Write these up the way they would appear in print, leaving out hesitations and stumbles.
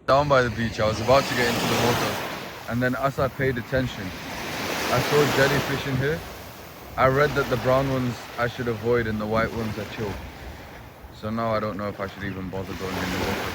Down by the beach, I was about to get into the water, and then as I paid attention, I saw jellyfish in here. I read that the brown ones I should avoid and the white ones are chill. So now I don't know if I should even bother going in the water.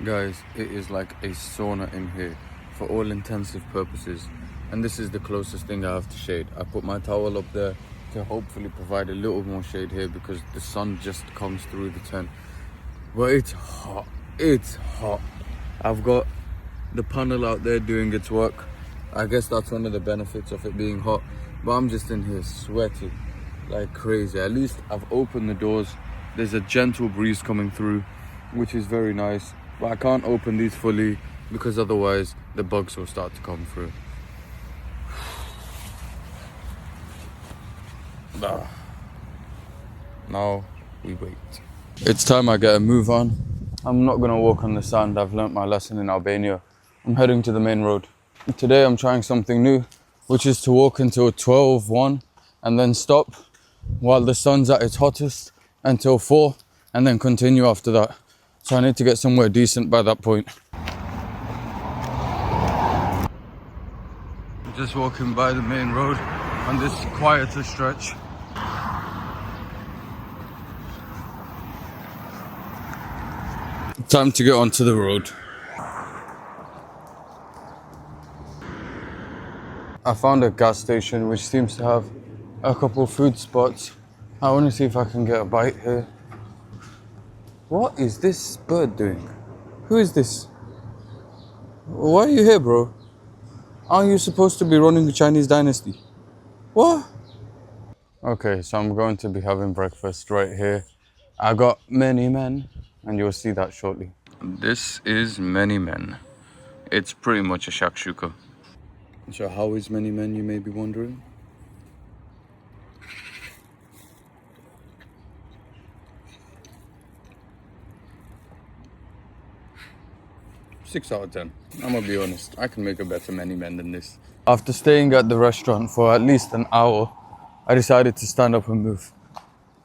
Guys, it is like a sauna in here for all intensive purposes, and this is the closest thing I have to shade. I put my towel up there to hopefully provide a little more shade here because the sun just comes through the tent. But it's hot, it's hot. I've got the panel out there doing its work. I guess that's one of the benefits of it being hot, but I'm just in here sweating like crazy. At least I've opened the doors. There's a gentle breeze coming through, which is very nice. But I can't open these fully because otherwise the bugs will start to come through. Now we wait. It's time I get a move on. I'm not gonna walk on the sand. I've learnt my lesson in Albania. I'm heading to the main road. Today I'm trying something new, which is to walk until 12:1 and then stop while the sun's at its hottest until 4 and then continue after that. So I need to get somewhere decent by that point. Just walking by the main road on this quieter stretch. Time to get onto the road. I found a gas station which seems to have a couple food spots. I want to see if I can get a bite here. What is this bird doing? Who is this? Why are you here, bro? Aren't you supposed to be running the Chinese dynasty? What? Okay, so I'm going to be having breakfast right here. I got many men, and you'll see that shortly. This is many men. It's pretty much a shakshuka. So how is many men, you may be wondering? Six out of 10. I'm gonna be honest, I can make a better many men than this. After staying at the restaurant for at least an hour, I decided to stand up and move.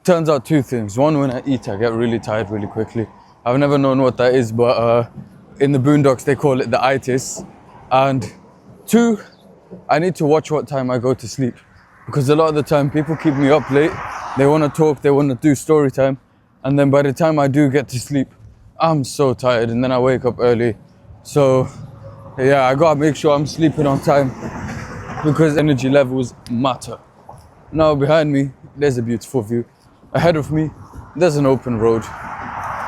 Turns out two things. One, when I eat, I get really tired really quickly. I've never known what that is, but in the boondocks they call it the itis. And two, I need to watch what time I go to sleep, because a lot of the time people keep me up late. They want to talk, they want to do story time, and then by the time I do get to sleep, I'm so tired, and then I wake up early. So yeah, I gotta make sure I'm sleeping on time because energy levels matter. Now behind me, there's a beautiful view. Ahead of me, there's an open road.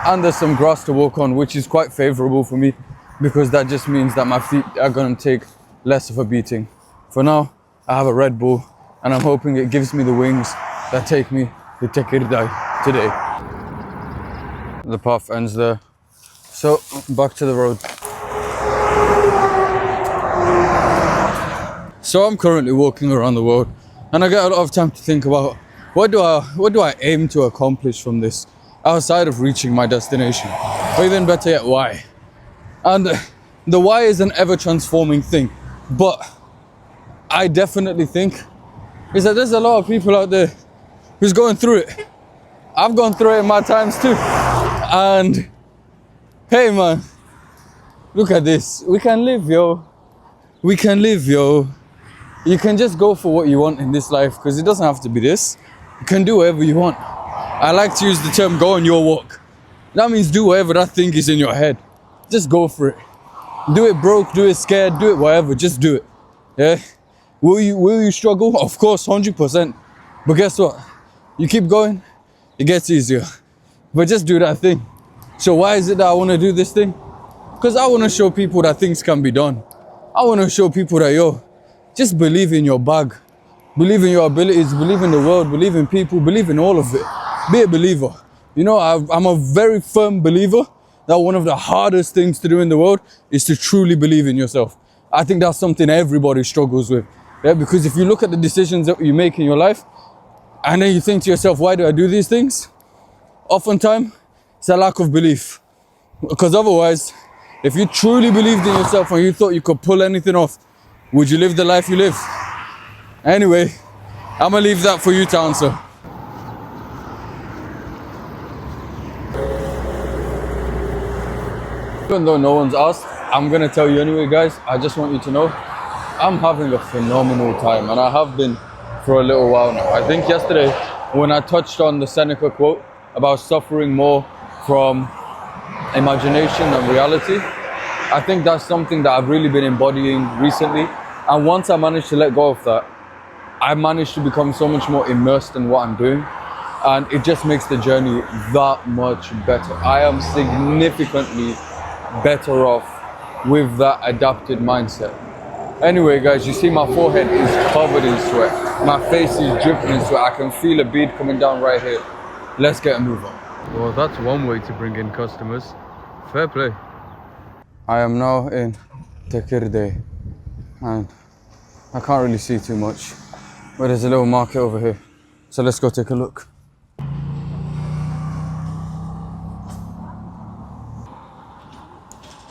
And there's some grass to walk on, which is quite favorable for me because that just means that my feet are gonna take less of a beating. For now, I have a Red Bull and I'm hoping it gives me the wings that take me to Tekirdağ today. The path ends there. So, back to the road. So I'm currently walking around the world and I get a lot of time to think about what do I aim to accomplish from this outside of reaching my destination, or even better yet, why. And the why is an ever transforming thing, but I definitely think is that there's a lot of people out there who's going through it. I've gone through it in my times too, and hey man, look at this. We can live, yo. We can live, yo. You can just go for what you want in this life, because it doesn't have to be this. You can do whatever you want. I like to use the term go on your walk. That means do whatever that thing is in your head. Just go for it. Do it broke, do it scared, do it whatever, just do it. Yeah? Will you struggle? Of course, 100%. But guess what? You keep going, it gets easier. But just do that thing. So why is it that I want to do this thing? Because I want to show people that things can be done. I want to show people that, yo, just believe in your bag. Believe in your abilities, believe in the world, believe in people, believe in all of it. Be a believer. You know, I'm a very firm believer that one of the hardest things to do in the world is to truly believe in yourself. I think that's something everybody struggles with. Yeah, because if you look at the decisions that you make in your life, and then you think to yourself, why do I do these things? oftentimes it's a lack of belief. Because otherwise, if you truly believed in yourself and you thought you could pull anything off, would you live the life you live? Anyway, I'm gonna leave that for you to answer. Even though no one's asked, I'm gonna tell you anyway, guys. I just want you to know I'm having a phenomenal time, and I have been for a little while now. I think yesterday when I touched on the Seneca quote about suffering more from imagination than reality, I think that's something that I've really been embodying recently. And once I managed to let go of that, I managed to become so much more immersed in what I'm doing, and it just makes the journey that much better. I am significantly better off with that adapted mindset. Anyway, guys, you see my forehead is covered in sweat. My face is dripping in sweat. I can feel a bead coming down right here. Let's get a move on. Well, that's one way to bring in customers. Fair play. I am now in Tekirde, and I can't really see too much, but there's a little market over here. So let's go take a look.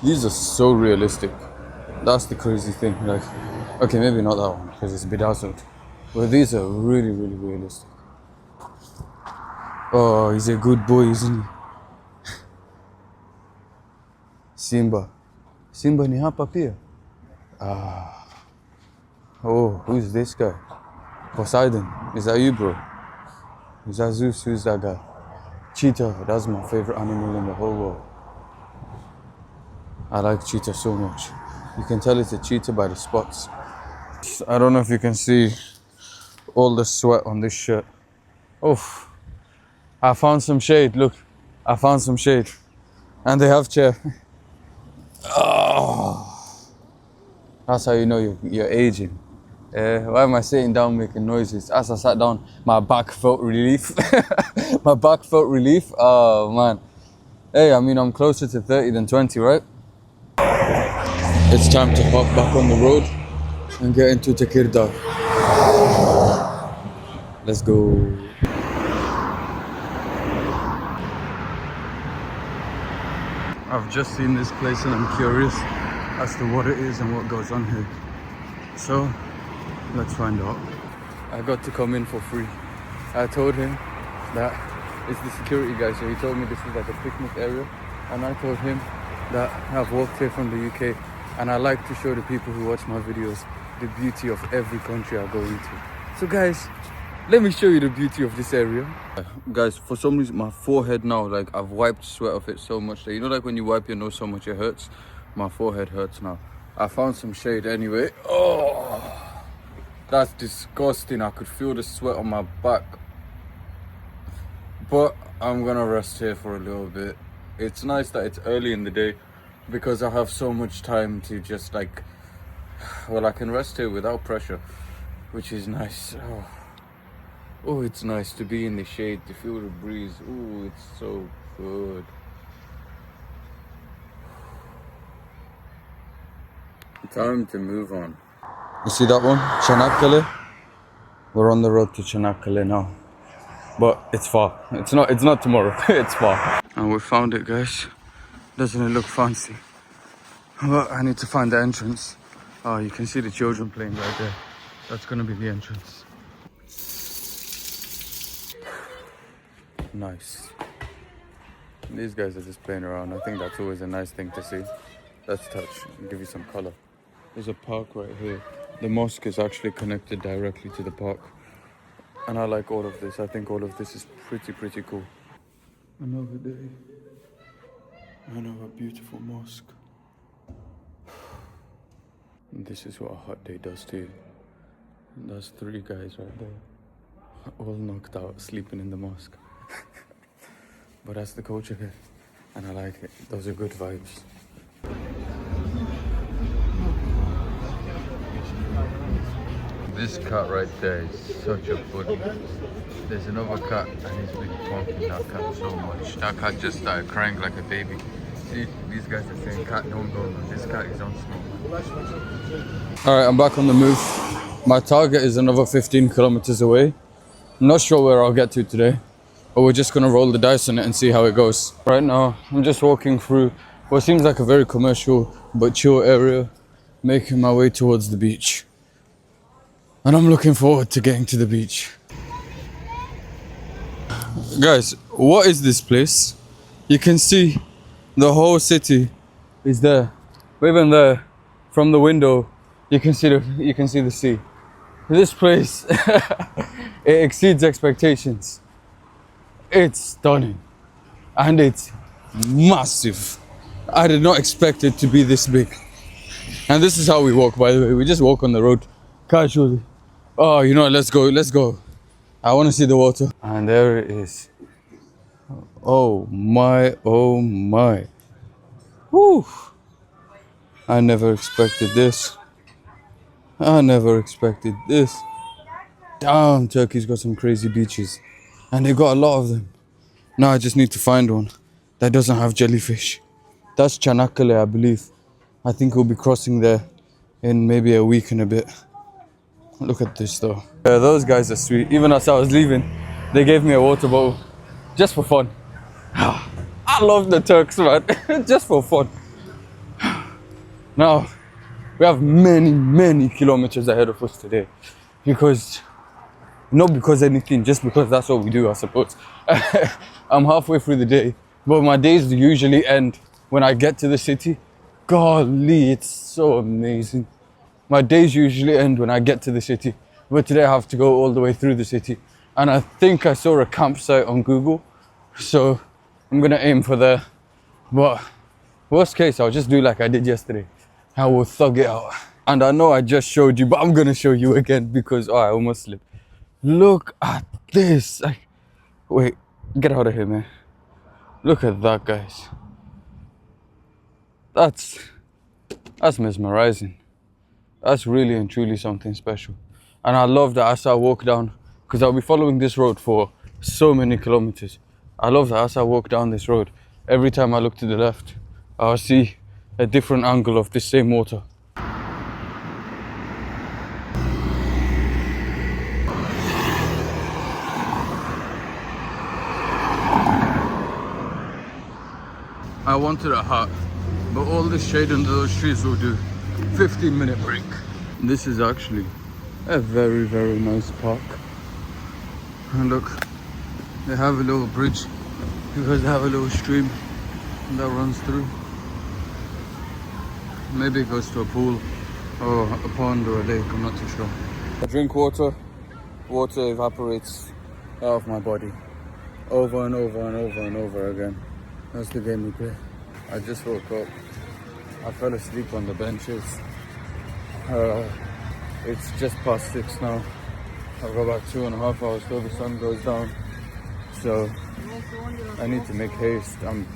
These are so realistic. That's the crazy thing. Like, okay, maybe not that one because it's bedazzled, but these are really, really realistic. Oh, he's a good boy, isn't he? Simba. Simba ni hapa pia. Oh, who's this guy? Poseidon. Is that you, bro? Is that Zeus? Who's that guy? Cheetah. That's my favorite animal in the whole world. I like cheetah so much. You can tell it's a cheetah by the spots. I don't know if you can see all the sweat on this shirt. Oh, I found some shade. Look, I found some shade. And they have chair. Oh, that's how you know you're aging. Why am I sitting down making noises? As I sat down, my back felt relief. My back felt relief. Oh, man. Hey, I mean, I'm closer to 30 than 20, right? It's time to hop back on the road and get into Tekirdağ. Let's go. I've just seen this place and I'm curious as to what it is and what goes on here. So, let's find out. I got to come in for free. I told him that it's the security guy, so he told me this is like a picnic area. And I told him that I've walked here from the UK and I like to show the people who watch my videos the beauty of every country I go into. So guys, let me show you the beauty of this area. Guys, for some reason my forehead now, like I've wiped sweat off it so much that, you know, like when you wipe your nose so much it hurts? My forehead hurts now. I found some shade anyway. Oh, that's disgusting. I could feel the sweat on my back. But I'm gonna rest here for a little bit. It's nice that it's early in the day because I have so much time to just like, well, I can rest here without pressure, which is nice. Oh, it's nice to be in the shade, to feel the breeze. Oh, it's so good. Time to move on. You see that one? Çanakkale? We're on the road to Çanakkale now. But it's far. It's not tomorrow. It's far. And we found it, guys. Doesn't it look fancy? But I need to find the entrance. Oh, you can see the children playing right there. That's gonna be the entrance. Nice. These guys are just playing around. I think that's always a nice thing to see. Let's touch and give you some color. There's a park right here. The mosque is actually connected directly to the park. And I like all of this. I think all of this is pretty cool. Another day. Another beautiful mosque. And this is what a hot day does to you. And there's 3 guys right there. All knocked out, sleeping in the mosque. But that's the culture here. And I like it. Those are good vibes. This cat right there is such a bully. There's another cat and he's been pumping that cat so much. That cat just started crying like a baby. See, these guys are saying cat don't go. This cat is on smoke. Alright, I'm back on the move. My target is another 15 kilometers away. I'm not sure where I'll get to today. or we're just gonna roll the dice on it and see how it goes. Right now, I'm just walking through what seems like a very commercial but chill area, making my way towards the beach. And I'm looking forward to getting to the beach. Guys, what is this place? You can see the whole city is there. Even there, from the window, you can see the sea. This place, it exceeds expectations. It's stunning and it's massive. I did not expect it to be this big. And this is how we walk, by the way. We just walk on the road casually. Oh, you know what? Let's go. I want to see the water. And there it is. Oh my. Whew. I never expected this. Damn, Turkey's got some crazy beaches. And they got a lot of them. Now I just need to find one that doesn't have jellyfish. That's Çanakkale, I believe. I think we'll be crossing there in maybe a week and a bit. Look at this though. Yeah, those guys are sweet. Even as I was leaving, they gave me a water bottle. Just for fun. I love the Turks, man. Just for fun. Now, we have many kilometers ahead of us today. Not because anything, just because that's what we do, I suppose. I'm halfway through the day, but my days usually end when I get to the city. Golly, it's so amazing. My days usually end when I get to the city, but today I have to go all the way through the city. And I think I saw a campsite on Google, so I'm gonna aim for there. But worst case, I'll just do like I did yesterday. I will thug it out. And I know I just showed you, but I'm gonna show you again because I almost slipped. Look at this. Wait, get out of here, man. Look at that, guys. That's mesmerizing. That's really and truly something special. And I love that as I walk down, because I'll be following this road for so many kilometers. I love that as I walk down this road, every time I look to the left, I'll see a different angle of this same water. I wanted a hat, but all the shade under those trees will do. 15-minute break. This is actually a very nice park. And look, they have a little bridge because they have a little stream that runs through. Maybe it goes to a pool or a pond or a lake, I'm not too sure. I drink water, water evaporates out of my body over and over again. That's the game we play. I just woke up. I fell asleep on the benches. It's just past 6 now. I've got about 2.5 hours till the sun goes down. So I need to make haste. I'm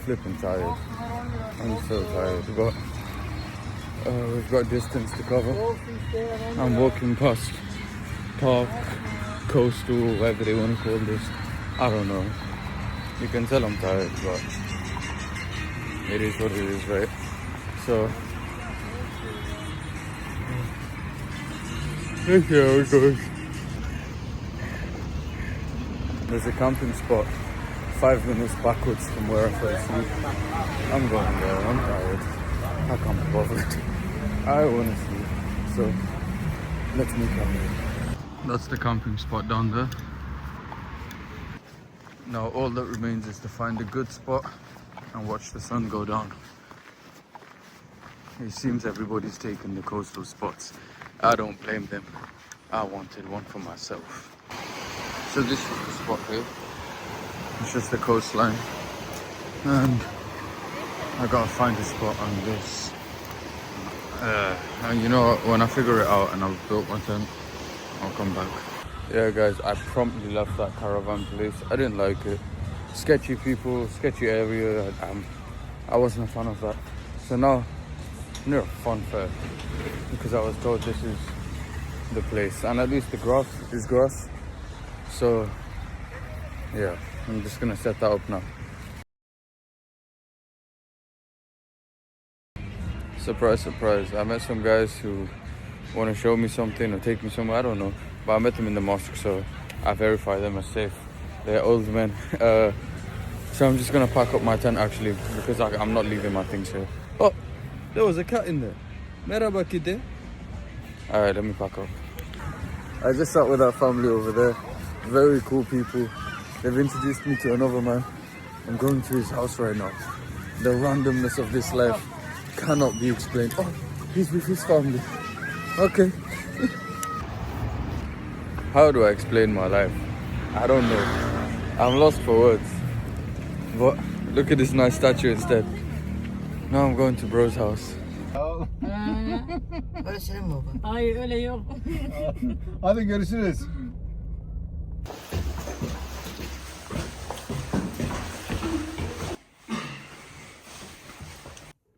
flipping tired. I'm so tired. But we've got distance to cover. I'm walking past park, coastal, whatever they want to call this. I don't know. You can tell I'm tired, but it is what it is, right? So let's see how it goes. There's a camping spot 5 minutes backwards from where I fell asleep. I'm going there, I'm tired. I can't be bothered. I want to sleep. So let's make it. That's the camping spot down there. Now all that remains is to find a good spot and watch the sun go down. It seems everybody's taken the coastal spots. I don't blame them. I wanted one for myself. So this is the spot here. It's just the coastline. And I gotta find a spot on this. And you know, when I figure it out and I've built my tent, I'll come back. Yeah guys, I promptly left that caravan place. I didn't like it. Sketchy people, sketchy area. I wasn't a fan of that. So now, near a fun fair, because I was told this is the place. And at least the grass is grass. So, yeah, I'm just gonna set that up now. Surprise, surprise. I met some guys who want to show me something or take me somewhere, I don't know. But I met them in the mosque, so I verify them as safe. They're old men. So I'm just gonna pack up my tent actually because I'm not leaving my things here. Oh, there was a cat in there. Merhaba kide. Alright, let me pack up. I just sat with that family over there. Very cool people. They've introduced me to another man. I'm going to his house right now. The randomness of this life cannot be explained. Oh, he's with his family. Okay. How do I explain my life? I don't know. I'm lost for words. But look at this nice statue instead. Now I'm going to bro's house. Öyle senin mi baba? Hayır öyle yok. Hadi görüşürüz.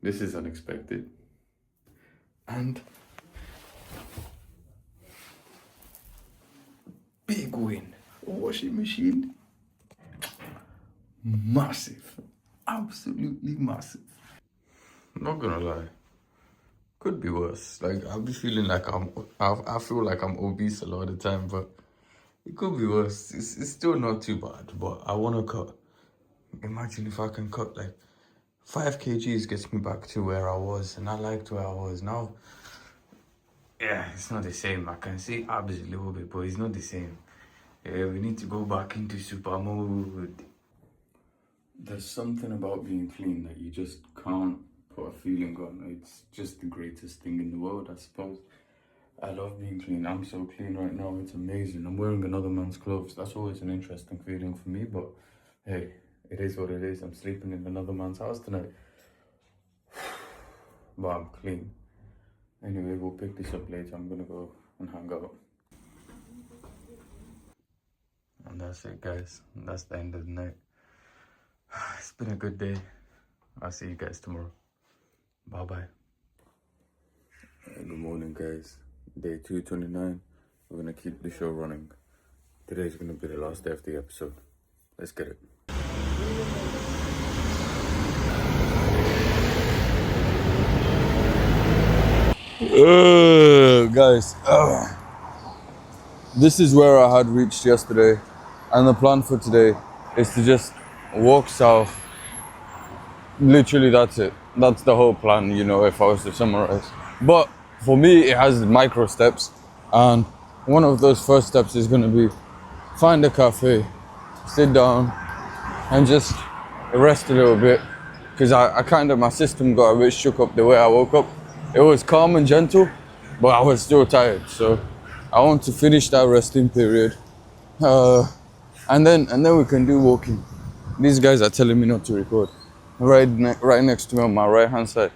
This is unexpected. And big win. Washing machine. Massive. Absolutely massive. Not gonna lie. Could be worse. Like I'll be feeling like I feel like I'm obese a lot of the time, but it could be worse. It's still not too bad, but I wanna cut. Imagine if I can cut like 5 kgs gets me back to where I was, and I liked where I was. Now, yeah, it's not the same. I can see abs a little bit, but it's not the same. Yeah, we need to go back into super mode. There's something about being clean that you just can't put a feeling on. It's just the greatest thing in the world, I suppose. I love being clean. I'm so clean right now. It's amazing. I'm wearing another man's clothes. That's always an interesting feeling for me, but hey, it is what it is. I'm sleeping in another man's house tonight. But I'm clean. Anyway, we'll pick this up later. I'm gonna go and hang out. And that's it, guys. That's the end of the night. It's been a good day. I'll see you guys tomorrow. Bye-bye. Good morning, guys. Day 229. We're gonna keep the show running. Today's gonna be the last day of the episode. Let's get it. Guys, this is where I had reached yesterday, and the plan for today is to just walk south. Literally, that's it. That's the whole plan, you know, if I was to summarize. But for me, it has micro steps, and one of those first steps is going to be find a cafe, sit down, and just rest a little bit, because I kind of, my system got a bit shook up the way I woke up. It was calm and gentle, but I was still tired, so I want to finish that resting period, and then we can do walking. These guys are telling me not to record. Right next to me on my right hand side,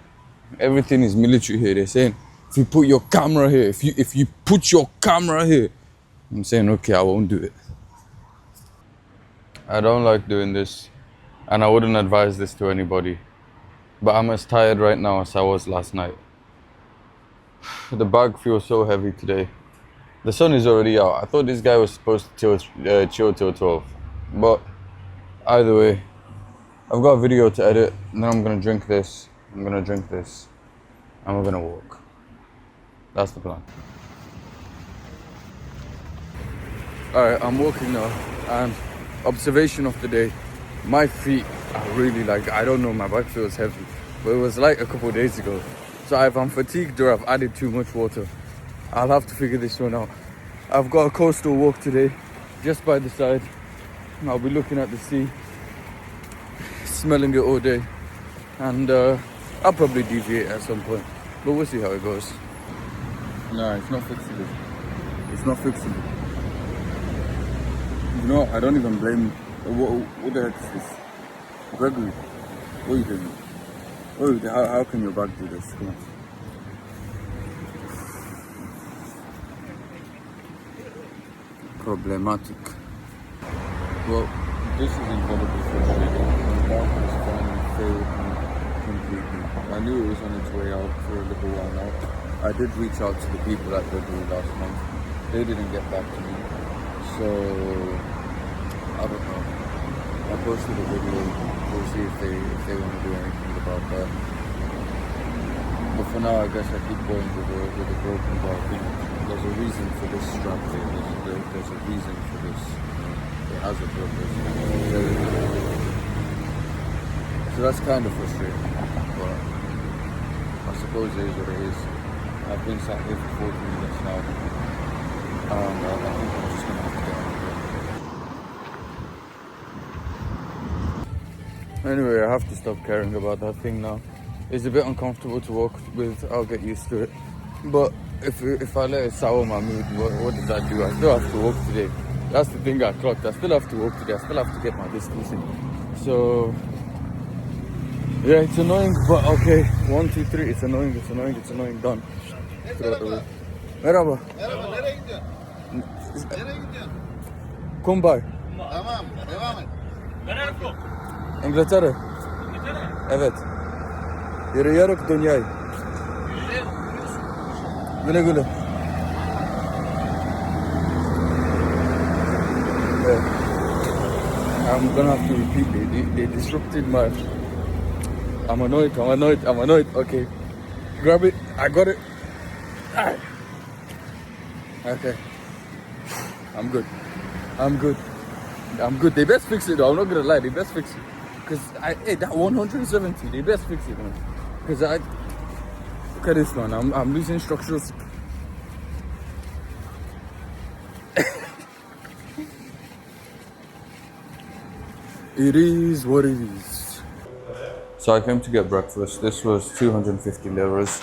everything is military here. They're saying if you put your camera here, if you put your camera here, I'm saying okay, I won't do it. I don't like doing this, and I wouldn't advise this to anybody, but I'm as tired right now as I was last night. The bag feels so heavy today. The sun is already out. I thought this guy was supposed to chill till 12. But either way, I've got a video to edit, and then I'm gonna drink this, and we're gonna walk. That's the plan. Alright, I'm walking now, and observation of the day, my feet are really like, I don't know, my back feels heavy, but it was light a couple of days ago. So if I'm fatigued or I've added too much water, I'll have to figure this one out. I've got a coastal walk today, just by the side. I'll be looking at the sea, smelling it all day, and I'll probably deviate at some point, but we'll see how it goes. No, it's not fixable. It's not fixable. You know, I don't even blame you. What the heck is this? Gregory, what are you doing? How can your bag do this? Come on. Problematic. Well, this is incredibly frustrating. My bag has finally failed me completely. I knew it was on its way out for a little while now. I did reach out to the people at Gregory last month. They didn't get back to me. So, I don't know. I posted a video. We'll see if they want to do anything about that. But for now, I guess I keep going with a broken bar. There's a reason for this strap here. There's a reason for this. it has a purpose. So that's kind of frustrating, but I suppose it is what it is. I've been sat here for 40 minutes now, and I think I'm just going to have to get on with it. Anyway, I have to stop caring about that thing now. It's a bit uncomfortable to walk with, I'll get used to it. But if I let it sour my mood, what does that do? I still have to walk today. That's the thing I clocked. I still have to walk today. I still have to get my distance in. So, yeah, it's annoying, but okay. 1, 2, 3, it's annoying, done. Throw it away. Merhaba. Merhaba, nereye gidiyorsun? Nereye gidiyorsun? Kumbağ. Tamam, devam et. Nereye? İngiltere. Evet. Yürüyerek dünyayı. Güle güle. Yeah. I'm gonna have to repeat it. They disrupted my... I'm annoyed. Okay. Grab it. I got it. Ah. Okay. I'm good. They best fix it though. I'm not gonna lie. They best fix it. Because that 170, they best fix it, man. Because look at this, man. I'm losing structural. It is what it is. So I came to get breakfast. This was 250 liras.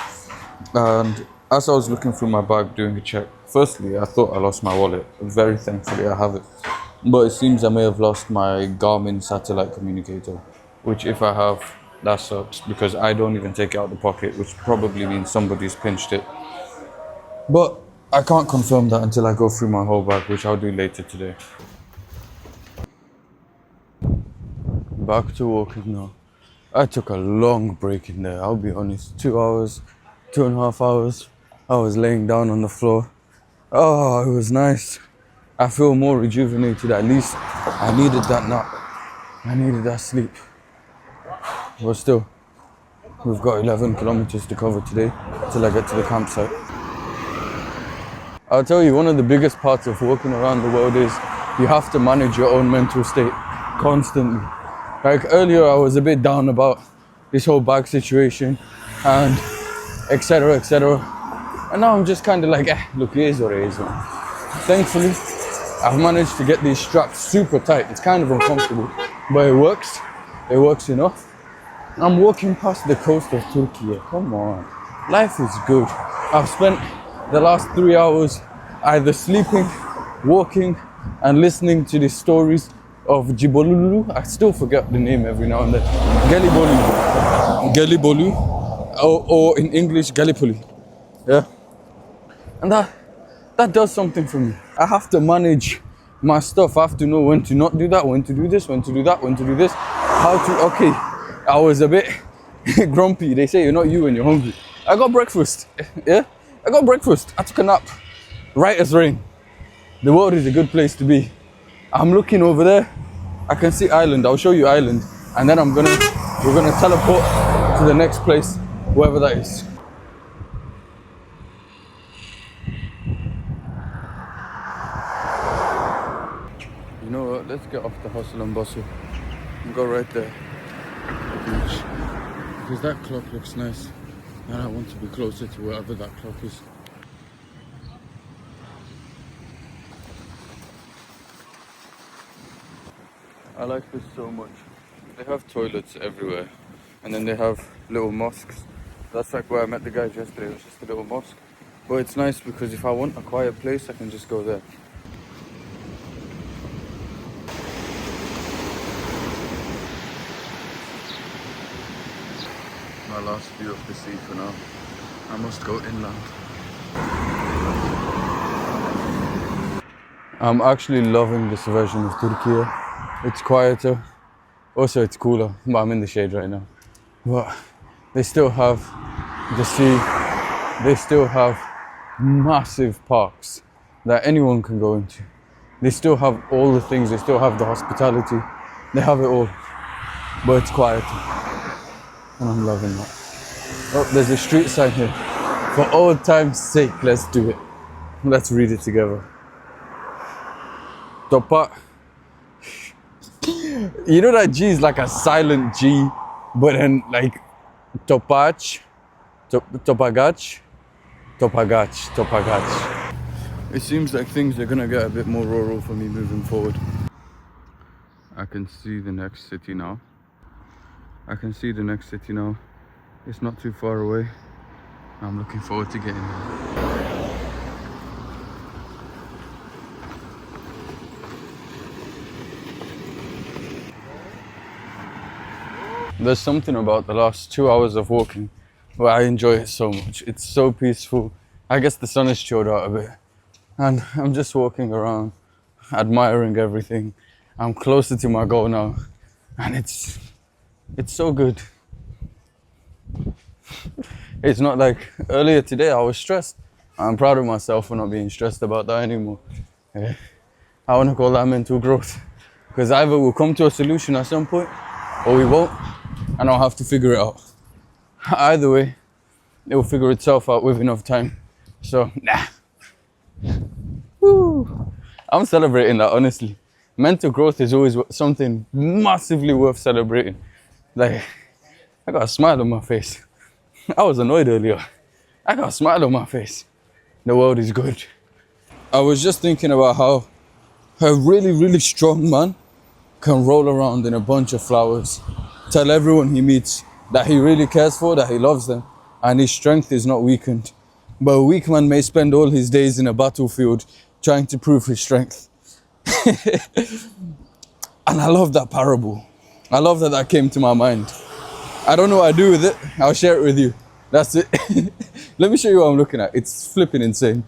And as I was looking through my bag doing a check, firstly, I thought I lost my wallet. Very thankfully, I have it. But it seems I may have lost my Garmin satellite communicator, which if I have, that sucks because I don't even take it out of the pocket, which probably means somebody's pinched it. But I can't confirm that until I go through my whole bag, which I'll do later today. Back to walking now. I took a long break in there, I'll be honest. 2 hours, 2.5 hours. I was laying down on the floor. Oh, it was nice. I feel more rejuvenated at least. I needed that nap. I needed that sleep. But still, we've got 11 kilometers to cover today till I get to the campsite. I'll tell you, one of the biggest parts of walking around the world is you have to manage your own mental state constantly. Like earlier, I was a bit down about this whole bag situation and etc. And now I'm just kind of like, look, it is what it is, man. Thankfully, I've managed to get these straps super tight. It's kind of uncomfortable, but it works. It works enough. I'm walking past the coast of Turkey. Come on. Life is good. I've spent the last 3 hours either sleeping, walking, and listening to the stories of Jibolulu. I still forget the name every now and then. Gelibolu, or in English, Gallipoli. Yeah. And that does something for me. I have to manage my stuff. I have to know when to not do that, when to do this, when to do that, when to do this. Okay, I was a bit grumpy. They say you're not you when you're hungry. I got breakfast. Yeah, I got breakfast. I took a nap. Right as rain. The world is a good place to be. I'm looking over there. I can see island. I'll show you island. And then we're gonna teleport to the next place, wherever that is. You know what? Let's get off the hustle and bustle and go right there. Beach. Because that clock looks nice. And I want to be closer to wherever that clock is. I like this so much. They have toilets everywhere. And then they have little mosques. That's like where I met the guys yesterday. It was just a little mosque. But it's nice because if I want a quiet place, I can just go there. My last view of the sea for now. I must go inland. I'm actually loving this version of Turkey. It's quieter. Also, it's cooler. But I'm in the shade right now. But they still have the sea. They still have massive parks that anyone can go into. They still have all the things. They still have the hospitality. They have it all. But it's quieter. And I'm loving that. Oh, there's a street sign here. For old time's sake, let's do it. Let's read it together. Topak You know that G is like a silent G, but then like topach, topagach, topagach. It seems like things are gonna get a bit more rural for me moving forward. I can see the next city now. It's not too far away. I'm looking forward to getting there. There's something about the last 2 hours of walking where I enjoy it so much. It's so peaceful. I guess the sun has chilled out a bit. And I'm just walking around, admiring everything. I'm closer to my goal now. And it's so good. It's not like earlier today I was stressed. I'm proud of myself for not being stressed about that anymore. Yeah. I want to call that mental growth. Because either we'll come to a solution at some point or we won't. And I'll have to figure it out. Either way, it will figure itself out with enough time. So, nah. Woo. I'm celebrating that, honestly. Mental growth is always something massively worth celebrating. Like, I got a smile on my face. I was annoyed earlier. I got a smile on my face. The world is good. I was just thinking about how a really, really strong man can roll around in a bunch of flowers, tell everyone he meets that he really cares for, that he loves them, and his strength is not weakened. But a weak man may spend all his days in a battlefield trying to prove his strength. And I love that parable. I love that that came to my mind. I don't know what I do with it. I'll share it with you. That's it. Let me show you what I'm looking at. It's flipping insane.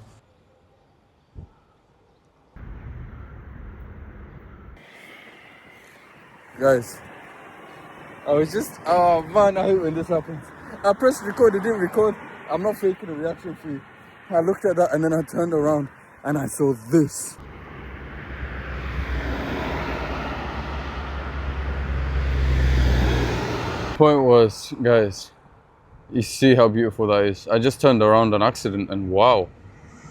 Guys, I was just, oh man, I hate when this happens. I pressed record, it didn't record. I'm not faking a reaction for you. I looked at that and then I turned around and I saw this. Point was, guys, you see how beautiful that is. I just turned around on accident and wow,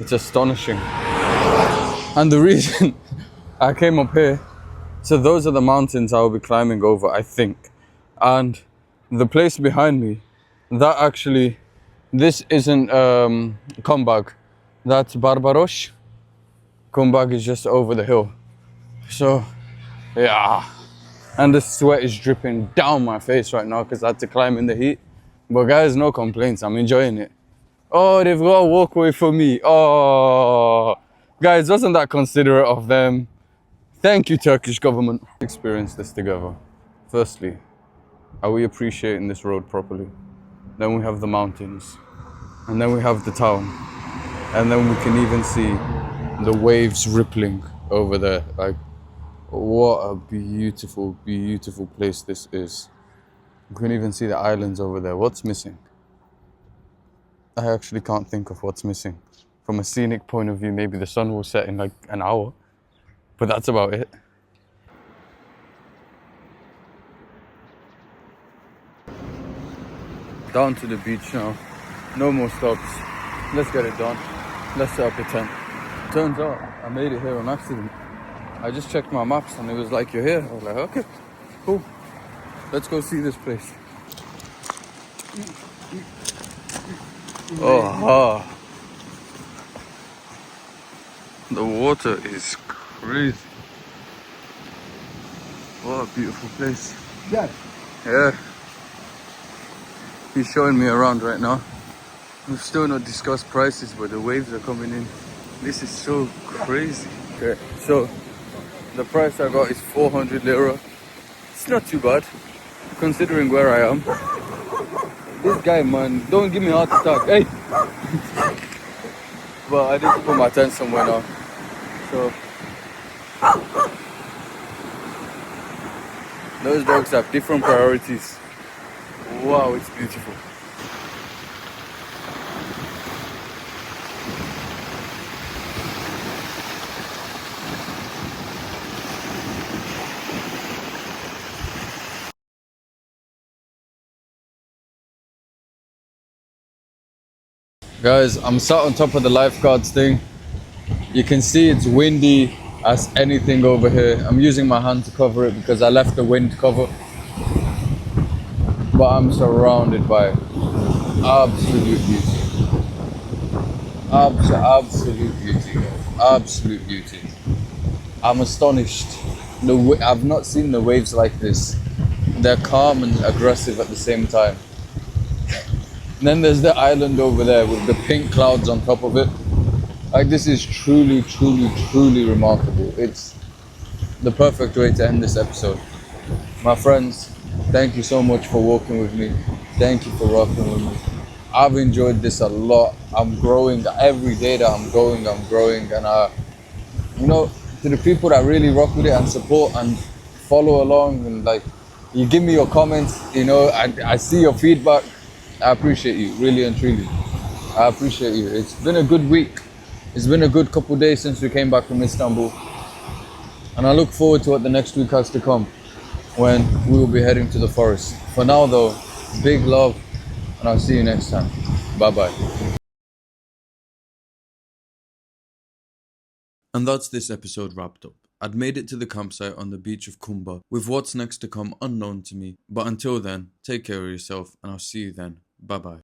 it's astonishing. And the reason I came up here, so those are the mountains I will be climbing over, I think. And the place behind me, that actually, this isn't Kumbağ, that's Barbaros. Kumbağ is just over the hill. So, yeah. And the sweat is dripping down my face right now because I had to climb in the heat. But guys, no complaints, I'm enjoying it. Oh, they've got a walkway for me. Oh, guys, wasn't that considerate of them? Thank you, Turkish government. Experience this together. Firstly, are we appreciating this road properly? Then we have the mountains. And then we have the town. And then we can even see the waves rippling over there. Like, what a beautiful, beautiful place this is. You can even see the islands over there. What's missing? I actually can't think of what's missing. From a scenic point of view, maybe the sun will set in like an hour. But that's about it. Down to the beach now. No more stops. Let's get it done. Let's set up a tent. Turns out I made it here on accident. I just checked my maps and it was like, you're here. I was like, okay, cool. Let's go see this place. Oh, the water is crazy. What a beautiful place. Yeah. He's showing me around right now. We've still not discussed prices, but the waves are coming in. This is so crazy. Okay, so the price I got is 400 lira. It's not too bad, considering where I am. This guy, man, don't give me a heart attack. Hey! But I need to put my tent somewhere now. So those dogs have different priorities. Wow, it's beautiful. Guys, I'm sat on top of the lifeguards thing. You can see it's windy. as anything over here. I'm using my hand to cover it because I left the wind cover. But I'm surrounded by absolute beauty. Absolute beauty, guys. Absolute beauty. I'm astonished. I've not seen the waves like this. They're calm and aggressive at the same time. And then there's the island over there with the pink clouds on top of it. Like, this is truly, truly, truly remarkable. It's the perfect way to end this episode. My friends, thank you so much for walking with me. Thank you for rocking with me. I've enjoyed this a lot. I'm growing every day that I'm growing, and you know, to the people that really rock with it and support and follow along, and like, you give me your comments, you know, I see your feedback. I appreciate you, really and truly. I appreciate you. It's been a good week. It's been a good couple of days since we came back from Istanbul, and I look forward to what the next week has to come, when we will be heading to the forest. For now though, big love, and I'll see you next time. Bye bye. And that's this episode wrapped up. I'd made it to the campsite on the beach of Kumbağ, with what's next to come unknown to me. But until then, take care of yourself, and I'll see you then. Bye bye.